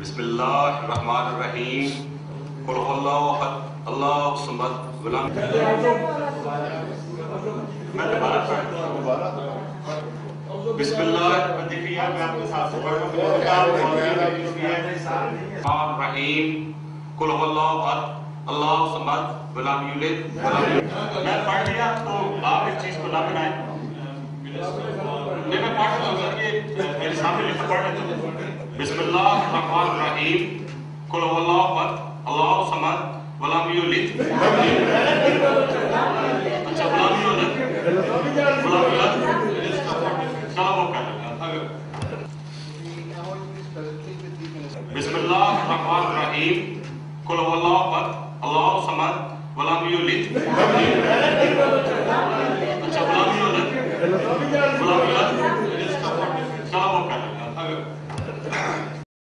बिस्मिल्लाहिर्रहमानिर्रहीम कुल हुवल्लाहु अहद अल्लाहु समद वलम। मैं दोबारा पढ़ता हूँ। बिस्मिल्लाहिर्रहमानिर्रहीम मैं आपके साथ रहीम कुल हुवल्लाहु अहद अल्लाहु समद वलम यूलिद। मैं पढ़ लिया तो आप इस चीज को ना बनाएं। मैं पढ़ रहा हूँ कि मेरे सामने लिखा पढ़ लेते हैं। बिस्मिल्लाहिर्रहमानिर्रहीम कुल हुवल्लाहु अहद अल्लाहु समद वलम यूलिद। अच्छा वलम यूलिद